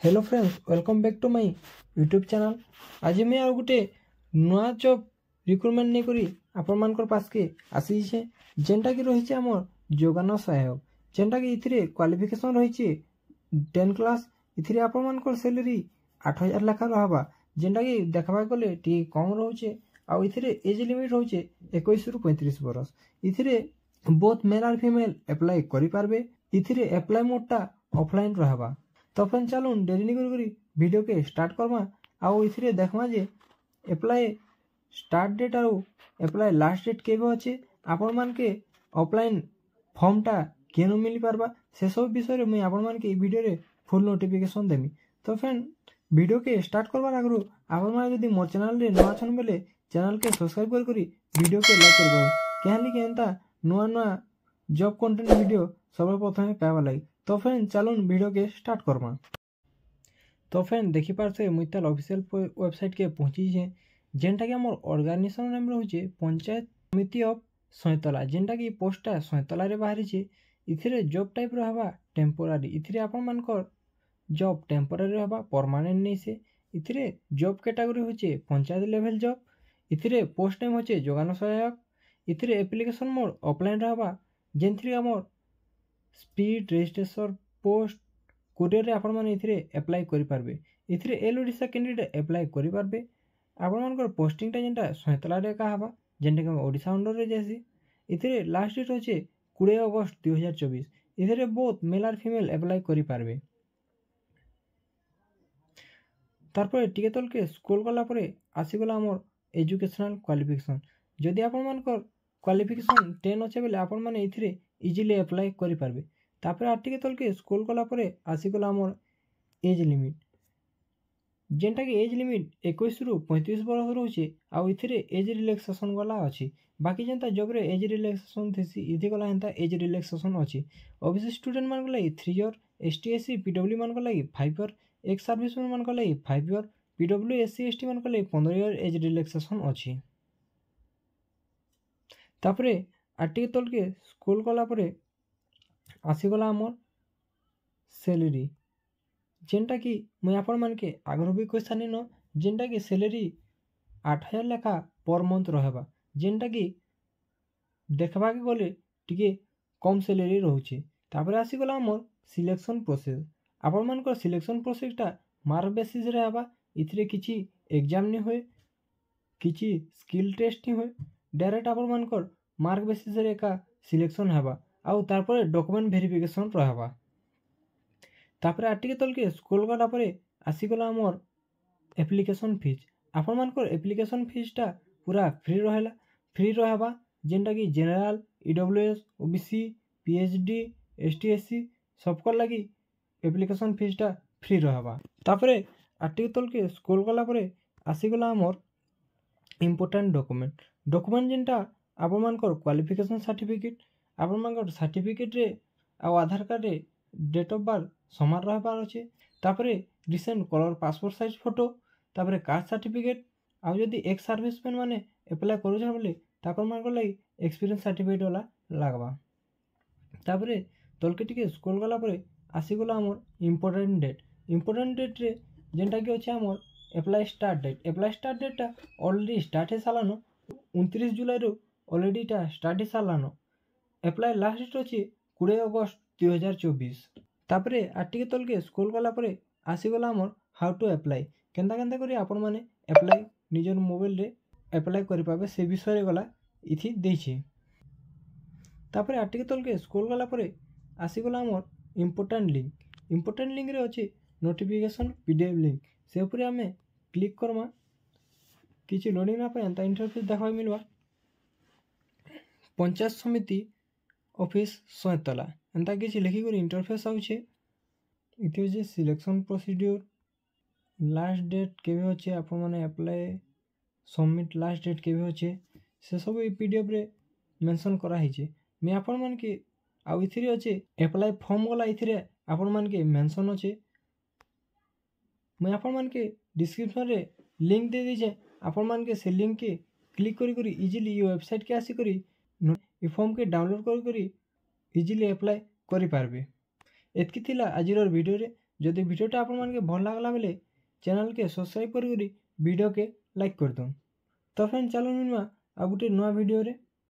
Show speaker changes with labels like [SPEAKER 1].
[SPEAKER 1] Hello friends, welcome back to my YouTube channel. आज मैं आ गोटे नुआ जॉब रिक्रुटमेंट नहीं करी आपण मानकर पास के आसी छे जेंटा कि रही हमर जोगान सहायक जेंटा कि इथिरे क्वालिफिकेशन रही 10 क्लास इथिरे आपण मानकर सैलरी 8,000 लाख रहबा जेंटा कि देखबा गले टी कम रोचे आ इथिरे एज लिमिट होचे 21 रु 35 बरस। इथिरे बोथ मेल और फीमेल अप्लाई करि पारबे। इथिरे अप्लाई मोडटा ऑफलाइन रहबा। तो फ्रेंड चलून डेरी नहीं करी वीडियो के स्टार्ट करमा आउ इथिरे देखमा जे अप्लाई स्टार्ट डेट आउ अप्लाई लास्ट डेट केबे अच्छे आपण मान के ऑफलाइन फॉर्मटा केनु मिली पारबा से सब विषय में आपण मान के वीडियो रे फुल नोटिफिकेशन देमी। तो फ्रेंड वीडियो के स्टार्ट करबार आगु आपण मान यदि मोर चैनल रे नवा छन बेले चैनल के सब्सक्राइब करी वीडियो के लाइक करबो केहली के एंता नुआ नुआ जॉब कंटेंट वीडियो सब प्रथमे पावा लागी। तो फ्रेंड चलून वीडियो के स्टार्ट करमा। तो फ्रेंड देखि पारसे मुई ताल ऑफिशियल वेबसाइट के पहुंची छे जेंटा कि हमर ऑर्गेनाइजेशन नाम रहउचे पंचायत समिति ऑफ सैतला जेंटा कि पोस्टटा सैतला रे बाहरी छे। इथिरे जॉब टाइप रहबा टेम्पोरारी। इथिरे आपण मानकर जॉब टेम्पोरारी रहबा परमानेंट नहीं से। इथिरे जॉब कैटेगरी होचे पंचायत लेवल जॉब। इथिरे पोस्ट नेम होचे जोगान सहायक। इथिरे एप्लीकेशन मोड ऑफलाइन रहबा जेंथि हमर स्पीड रजिस्ट्रेशन पोस्ट कोरियर रे आपण माने इथिरे अप्लाई करि पारबे। इथिरे एल ओडिसा कैंडिडेट अप्लाई करि पारबे। आपण मानकर पोस्टिंग टा जेंटा सैतला रे का हबा जेंटा कि ओडिसा अंडर रे जैसी। इथिरे लास्ट डेट होचे 20 अगस्त 2024। इथिरे बोथ मेल और फीमेल अप्लाई करि पारबे। तारपरे टिके तल के स्क्रॉल कला परे आसी गला हमर एजुकेशनल क्वालिफिकेशन। जदि आपण मानकर क्वालिफिकेशन 10 अच्छे बेले आपण माने इथिरे इजीली अप्लाई करि पारबे। तापरे आटिके तल के स्क्रॉल कला परे आसी गला हमर एज लिमिट जेंटा कि एज लिमिट 21 रु 35 बरस रहउचे आ इथिरे एज रिलैक्सेशन गला अछि। बाकी जेंता जॉब रे एज रिलैक्सेशन थेसी इथि गला हेंता एज रिलैक्सेशन अछि। ओबीसी स्टूडेंट मान गला 3 ईयर, एसटी एससी पीडब्ल्यू मान गला 5 ईयर, एक्स सर्विसमैन मान गला 5 ईयर, पीडब्ल्यू एससी एसटी मान गला 15 ईयर एज रिलैक्सेशन अछि। तापरे आटिके तल के स्क्रॉल कला परे आसीगला हमर सैलरी जेंटा कि मुई आपण मान के आगर भी कहि सानी न जेंटा कि सैलरी 8,000 लेखा पर मंथ रहबा जेंटा कि देखबा के गले टिके कम सैलरी रहउचे। तापरे आसीगला हमर सिलेक्शन प्रोसेस। आपण मानकर सिलेक्शन प्रोसेसटा मार्क बेसिस रे हबा। इथिरे किछि एग्जाम नि होय, किछि स्किल टेस्ट नि होय, डायरेक्ट आपण मानकर मार्क बेसिस रे का सिलेक्शन हबा आउ तारपरे डॉक्यूमेंट वेरिफिकेशन रहबा। तापरे आटिके तल के स्क्रॉल कला परे आसी गला हमर एप्लीकेशन फीस। आपण मानकर एप्लीकेशन फीसटा पूरा फ्री रहबा जेंटा कि general, EWS, OBC, PhD, ST SC सबकर लागि एप्लीकेशन फीसटा फ्री रहबा। तापरे आटिके तल के स्क्रॉल कला परे आसी गला हमर इंपोर्टेंट डॉक्यूमेंट जेंटा आपण मानकर क्वालिफिकेशन सर्टिफिकेट आपण मानकर सर्टिफिकेट रे आ आधार कार्ड रे डेट ऑफ बर्थ समान रहबार अछि। तापरे recent colour passport size photo, तापरे कास्ट सर्टिफिकेट आ जदि एक्स सर्विसमैन माने अप्लाई करू छ बोले तापर मानकर लागि एक्सपीरियंस सर्टिफिकेट वाला लागबा। तापरे तलके टिके स्क्रॉल कला परे आसी गला हमर इंपोर्टेंट डेट रे जेंटा कि अछि हमर अप्लाई स्टार्ट डेट टा ऑलरेडी स्टार्ट हे सालानो 29 जुलाई रो ऑलरेडी टा स्टार्ट हे सालानो। अप्लाई लास्ट डेट अछि 20 अगस्त 2024। तापरे आटिके तल के स्क्रॉल कला परे आसी गला हमर हाउ टू अप्लाई केंता करी आपण माने अप्लाई निजर मोबाइल रे अप्लाई करि पाबे से विषय रे गला इथि देछि। तापरे आटिके तल के स्क्रॉल कला परे आसी गला हमर इंपोर्टेंट लिंक रे अछि नोटिफिकेशन पीडीएफ लिंक से ऊपर हमें क्लिक करमा। किछि लोडिंग ना पय इंटरफेस देखबा मिलबा। पंचायत समिति ऑफिस सैतला एंता किछि लिखि कर इंटरफेस आउछे। इति होचे सिलेक्शन प्रोसीड्यूर, लास्ट डेट केबे होचे आपण माने अप्लाई सबमिट लास्ट डेट केबे होचे से सब ई पीडीएफ रे मेंशन करा हिचे। मैं आपण मान के आ इथिरे होचे अप्लाई फॉर्म वाला इथिरे आपण मान के मेंशन होचे। मैं आपण मान के डिस्क्रिप्शन रे लिंक दे दीजे आपण मान के से लिंक के क्लिक करी इजीली ये वेबसाइट के आसी करी ई फॉर्म के डाउनलोड करी इजीली अप्लाई करि पारबे। एतकी थिला आजिर वीडियो रे। जदि भिडियोटा आपमनके भल लागला बेले चैनल के सब्सक्राइब करी वीडियो के लाइक करदुन। तो फ्रेंड चलो मिलवा आ गोटे नुआ भिडियो रे।